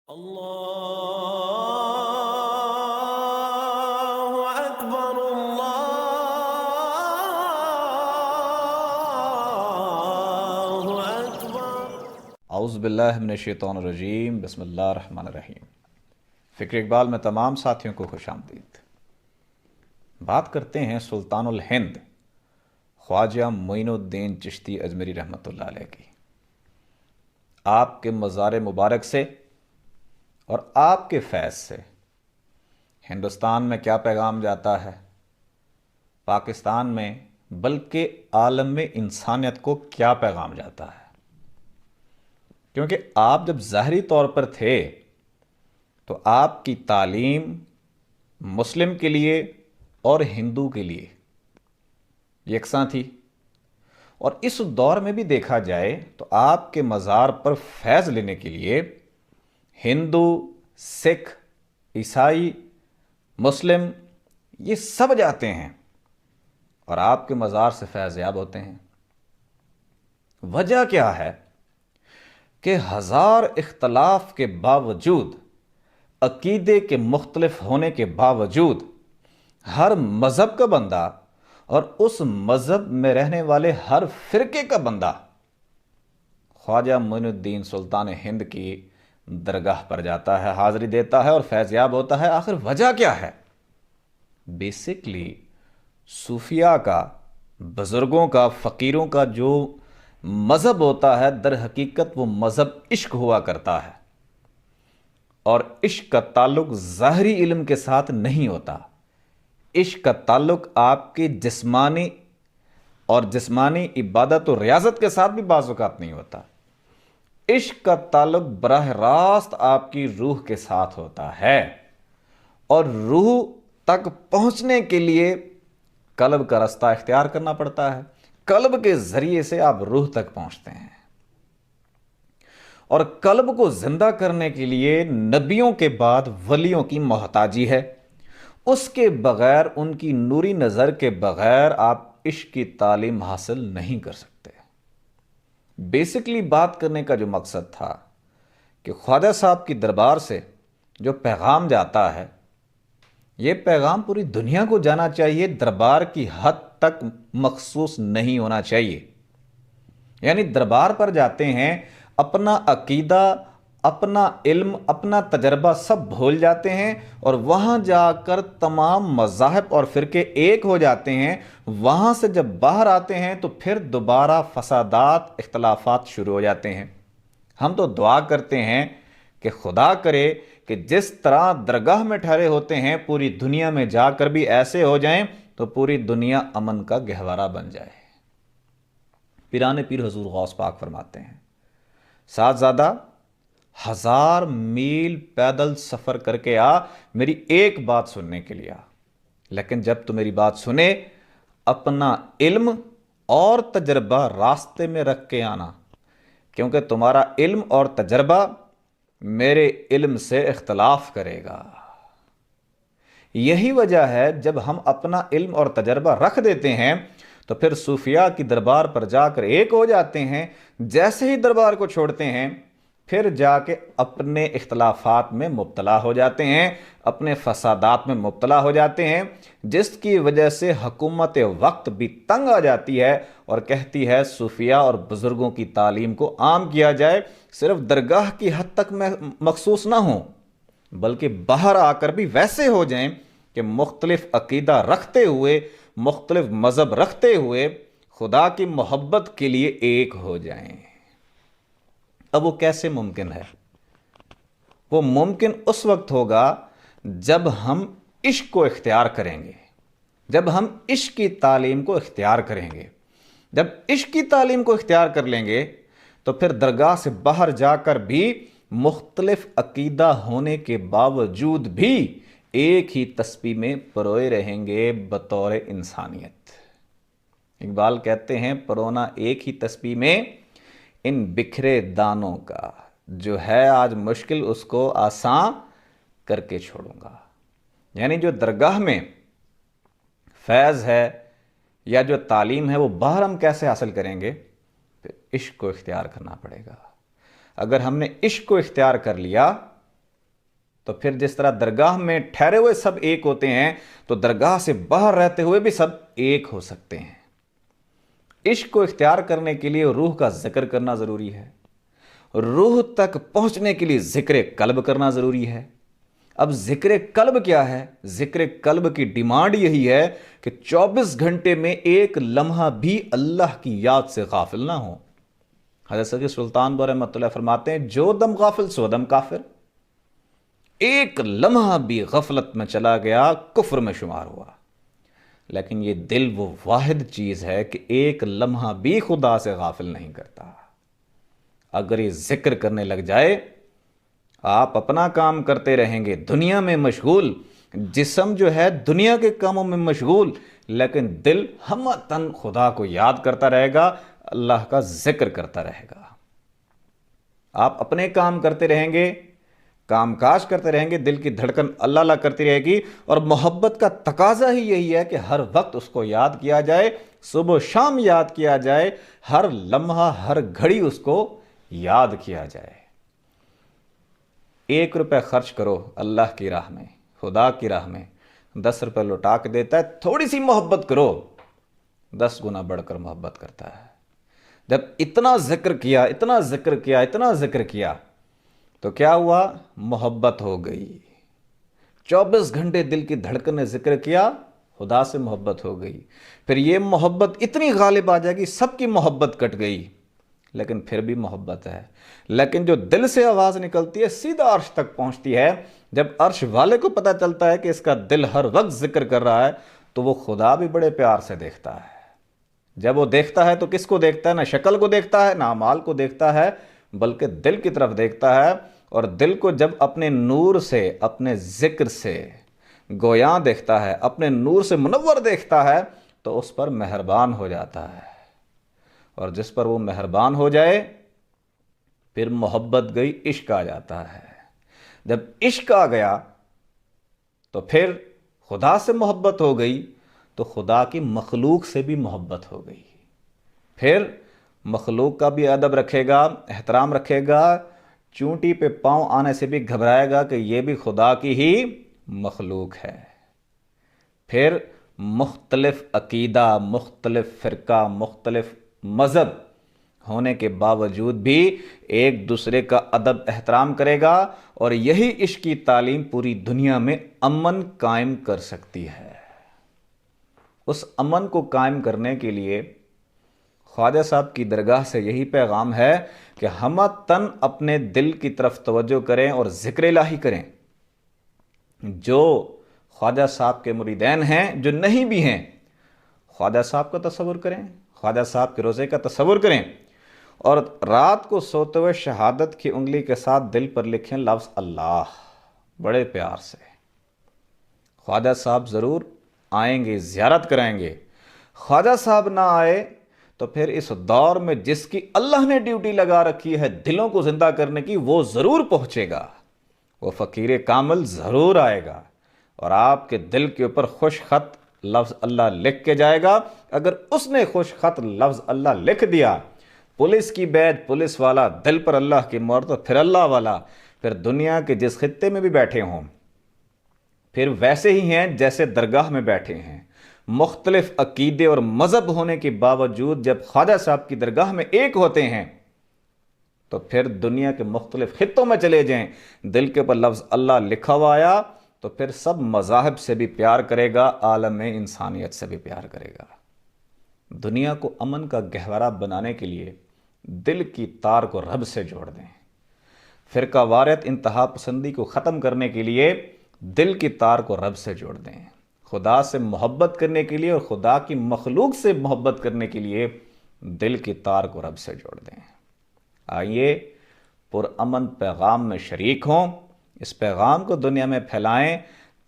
اللہ اکبر اللہ اکبر۔ اعوذ باللہ من الشیطان الرجیم، بسم اللہ الرحمن الرحیم۔ فکر اقبال میں تمام ساتھیوں کو خوش آمدید۔ بات کرتے ہیں سلطان الہند خواجہ معین الدین چشتی اجمیری رحمۃ اللہ علیہ کی۔ آپ کے مزار مبارک سے اور آپ کے فیض سے ہندوستان میں کیا پیغام جاتا ہے، پاکستان میں بلکہ عالم میں انسانیت کو کیا پیغام جاتا ہے۔ کیونکہ آپ جب ظاہری طور پر تھے تو آپ کی تعلیم مسلم کے لیے اور ہندو کے لیے یکساں تھی، اور اس دور میں بھی دیکھا جائے تو آپ کے مزار پر فیض لینے کے لیے ہندو، سکھ، عیسائی، مسلم یہ سب جاتے ہیں اور آپ کے مزار سے فیض یاب ہوتے ہیں۔ وجہ کیا ہے کہ ہزار اختلاف کے باوجود، عقیدے کے مختلف ہونے کے باوجود، ہر مذہب کا بندہ اور اس مذہب میں رہنے والے ہر فرقے کا بندہ خواجہ معین الدین سلطان ہند کی درگاہ پر جاتا ہے، حاضری دیتا ہے اور فیض یاب ہوتا ہے۔ آخر وجہ کیا ہے؟ بیسکلی صوفیاء کا، بزرگوں کا، فقیروں کا جو مذہب ہوتا ہے، در حقیقت وہ مذہب عشق ہوا کرتا ہے، اور عشق کا تعلق ظاہری علم کے ساتھ نہیں ہوتا۔ عشق کا تعلق آپ کے جسمانی عبادت و ریاضت کے ساتھ بھی بعض اوقات نہیں ہوتا۔ عشق کا تعلق براہ راست آپ کی روح کے ساتھ ہوتا ہے، اور روح تک پہنچنے کے لیے قلب کا راستہ اختیار کرنا پڑتا ہے۔ قلب کے ذریعے سے آپ روح تک پہنچتے ہیں، اور قلب کو زندہ کرنے کے لیے نبیوں کے بعد ولیوں کی محتاجی ہے۔ اس کے بغیر، ان کی نوری نظر کے بغیر آپ عشق کی تعلیم حاصل نہیں کر سکتے۔ بیسکلی بات کرنے کا جو مقصد تھا کہ خواجہ صاحب کی دربار سے جو پیغام جاتا ہے، یہ پیغام پوری دنیا کو جانا چاہیے، دربار کی حد تک مخصوص نہیں ہونا چاہیے۔ یعنی دربار پر جاتے ہیں، اپنا عقیدہ، اپنا علم، اپنا تجربہ سب بھول جاتے ہیں، اور وہاں جا کر تمام مذاہب اور فرقے ایک ہو جاتے ہیں۔ وہاں سے جب باہر آتے ہیں تو پھر دوبارہ فسادات، اختلافات شروع ہو جاتے ہیں۔ ہم تو دعا کرتے ہیں کہ خدا کرے کہ جس طرح درگاہ میں ٹھہرے ہوتے ہیں، پوری دنیا میں جا کر بھی ایسے ہو جائیں تو پوری دنیا امن کا گہوارہ بن جائے۔ پیران پیر حضور غوث پاک فرماتے ہیں، صاحبزادہ 1000 میل پیدل سفر کر کے آ، میری ایک بات سننے کے لیے آ، لیکن جب تو میری بات سنے، اپنا علم اور تجربہ راستے میں رکھ کے آنا، کیونکہ تمہارا علم اور تجربہ میرے علم سے اختلاف کرے گا۔ یہی وجہ ہے جب ہم اپنا علم اور تجربہ رکھ دیتے ہیں تو پھر صوفیاء کی دربار پر جا کر ایک ہو جاتے ہیں۔ جیسے ہی دربار کو چھوڑتے ہیں، پھر جا کے اپنے اختلافات میں مبتلا ہو جاتے ہیں، اپنے فسادات میں مبتلا ہو جاتے ہیں، جس کی وجہ سے حکومت وقت بھی تنگ آ جاتی ہے اور کہتی ہے صوفیاء اور بزرگوں کی تعلیم کو عام کیا جائے، صرف درگاہ کی حد تک مخصوص نہ ہوں، بلکہ باہر آ کر بھی ویسے ہو جائیں کہ مختلف عقیدہ رکھتے ہوئے، مختلف مذہب رکھتے ہوئے خدا کی محبت کے لیے ایک ہو جائیں۔ اب وہ کیسے ممکن ہے؟ وہ ممکن اس وقت ہوگا جب ہم عشق کو اختیار کریں گے، جب ہم عشق کی تعلیم کو اختیار کریں گے۔ جب عشق کی تعلیم کو اختیار کر لیں گے تو پھر درگاہ سے باہر جا کر بھی مختلف عقیدہ ہونے کے باوجود بھی ایک ہی تسبیح میں پروئے رہیں گے بطور انسانیت۔ اقبال کہتے ہیں، پرونا ایک ہی تسبیح میں ان بکھرے دانوں کا، جو ہے آج مشکل اس کو آسان کر کے چھوڑوں گا۔ یعنی جو درگاہ میں فیض ہے یا جو تعلیم ہے، وہ باہر ہم کیسے حاصل کریں گے؟ پھر عشق کو اختیار کرنا پڑے گا۔ اگر ہم نے عشق کو اختیار کر لیا تو پھر جس طرح درگاہ میں ٹھہرے ہوئے سب ایک ہوتے ہیں تو درگاہ سے باہر رہتے ہوئے بھی سب ایک ہو سکتے ہیں۔ عشق کو اختیار کرنے کے لیے روح کا ذکر کرنا ضروری ہے، روح تک پہنچنے کے لیے ذکر قلب کرنا ضروری ہے۔ اب ذکر قلب کیا ہے؟ ذکر قلب کی ڈیمانڈ یہی ہے کہ 24 گھنٹے میں ایک لمحہ بھی اللہ کی یاد سے غافل نہ ہو۔ حضرت سید سلطان بہو رحمۃ اللہ فرماتے ہیں جو دم غافل سو دم کافر۔ ایک لمحہ بھی غفلت میں چلا گیا کفر میں شمار ہوا۔ لیکن یہ دل وہ واحد چیز ہے کہ ایک لمحہ بھی خدا سے غافل نہیں کرتا۔ اگر یہ ذکر کرنے لگ جائے، آپ اپنا کام کرتے رہیں گے، دنیا میں مشغول، جسم جو ہے دنیا کے کاموں میں مشغول، لیکن دل ہمتاً خدا کو یاد کرتا رہے گا، اللہ کا ذکر کرتا رہے گا۔ آپ اپنے کام کرتے رہیں گے، کام کاج کرتے رہیں گے، دل کی دھڑکن اللہ اللہ کرتی رہے گی، اور محبت کا تقاضا ہی یہی ہے کہ ہر وقت اس کو یاد کیا جائے، صبح و شام یاد کیا جائے، ہر لمحہ ہر گھڑی اس کو یاد کیا جائے۔ 1 روپے خرچ کرو اللہ کی راہ میں، خدا کی راہ میں، 10 روپے لوٹا کے دیتا ہے۔ تھوڑی سی محبت کرو، 10 گنا بڑھ کر محبت کرتا ہے۔ جب اتنا ذکر کیا، اتنا ذکر کیا، اتنا ذکر کیا، تو کیا ہوا؟ محبت ہو گئی۔ 24 گھنٹے دل کی دھڑکن نے ذکر کیا، خدا سے محبت ہو گئی۔ پھر یہ محبت اتنی غالب آ جائے گی، سب کی محبت کٹ گئی، لیکن پھر بھی محبت ہے۔ لیکن جو دل سے آواز نکلتی ہے سیدھا عرش تک پہنچتی ہے۔ جب عرش والے کو پتہ چلتا ہے کہ اس کا دل ہر وقت ذکر کر رہا ہے تو وہ خدا بھی بڑے پیار سے دیکھتا ہے۔ جب وہ دیکھتا ہے تو کس کو دیکھتا ہے؟ نہ شکل کو دیکھتا ہے، نہ اعمال کو دیکھتا ہے، بلکہ دل کی طرف دیکھتا ہے۔ اور دل کو جب اپنے نور سے، اپنے ذکر سے گویاں دیکھتا ہے، اپنے نور سے منور دیکھتا ہے، تو اس پر مہربان ہو جاتا ہے۔ اور جس پر وہ مہربان ہو جائے پھر محبت گئی، عشق آ جاتا ہے۔ جب عشق آ گیا تو پھر خدا سے محبت ہو گئی تو خدا کی مخلوق سے بھی محبت ہو گئی۔ پھر مخلوق کا بھی ادب رکھے گا، احترام رکھے گا، چونٹی پہ پاؤں آنے سے بھی گھبرائے گا کہ یہ بھی خدا کی ہی مخلوق ہے۔ پھر مختلف عقیدہ، مختلف فرقہ، مختلف مذہب ہونے کے باوجود بھی ایک دوسرے کا ادب احترام کرے گا، اور یہی عشق کی تعلیم پوری دنیا میں امن قائم کر سکتی ہے۔ اس امن کو قائم کرنے کے لیے خواجہ صاحب کی درگاہ سے یہی پیغام ہے کہ ہم تن اپنے دل کی طرف توجہ کریں اور ذکر الہی کریں۔ جو خواجہ صاحب کے مریدین ہیں، جو نہیں بھی ہیں، خواجہ صاحب کا تصور کریں، خواجہ صاحب کے روزے کا تصور کریں، اور رات کو سوتے ہوئے شہادت کی انگلی کے ساتھ دل پر لکھیں لفظ اللہ، بڑے پیار سے۔ خواجہ صاحب ضرور آئیں گے، زیارت کرائیں گے۔ خواجہ صاحب نہ آئے تو پھر اس دور میں جس کی اللہ نے ڈیوٹی لگا رکھی ہے دلوں کو زندہ کرنے کی، وہ ضرور پہنچے گا، وہ فقیر کامل ضرور آئے گا، اور آپ کے دل کے اوپر خوش خط لفظ اللہ لکھ کے جائے گا۔ اگر اس نے خوش خط لفظ اللہ لکھ دیا، پولیس کی بیج، پولیس والا، دل پر اللہ کی مہر، تو پھر اللہ والا پھر دنیا کے جس خطے میں بھی بیٹھے ہوں پھر ویسے ہی ہیں جیسے درگاہ میں بیٹھے ہیں۔ مختلف عقیدے اور مذہب ہونے کے باوجود جب خواجہ صاحب کی درگاہ میں ایک ہوتے ہیں تو پھر دنیا کے مختلف خطوں میں چلے جائیں، دل کے اوپر لفظ اللہ لکھا ہوا آیا تو پھر سب مذاہب سے بھی پیار کرے گا، عالم انسانیت سے بھی پیار کرے گا۔ دنیا کو امن کا گہوارہ بنانے کے لیے دل کی تار کو رب سے جوڑ دیں۔ فرقہ واریت، انتہا پسندی کو ختم کرنے کے لیے دل کی تار کو رب سے جوڑ دیں۔ خدا سے محبت کرنے کے لیے اور خدا کی مخلوق سے محبت کرنے کے لیے دل کی تار کو رب سے جوڑ دیں۔ آئیے پرامن پیغام میں شریک ہوں، اس پیغام کو دنیا میں پھیلائیں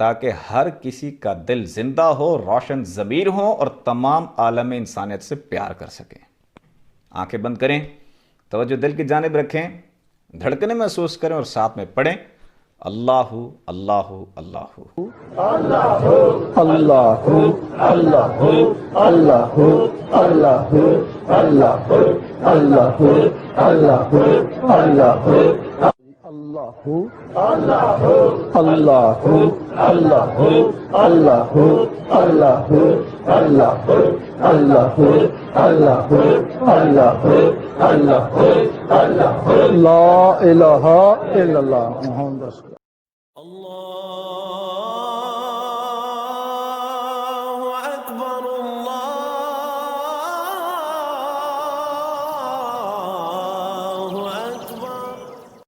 تاکہ ہر کسی کا دل زندہ ہو، روشن ضمیر ہو اور تمام عالم انسانیت سے پیار کر سکیں۔ آنکھیں بند کریں، توجہ دل کی جانب رکھیں، دھڑکنے محسوس کریں اور ساتھ میں پڑھیں اللہ اللہ اللہ اللہ اللہ اللہ اللہ اللہ اللہ اللہ اللہ اللہ اللہ اللہ اللہ اللہ اللہ اللہ اللہ اللہ اللہ اللہ اللہ لا الہ الا اللہ محمد رسول اللہ. الله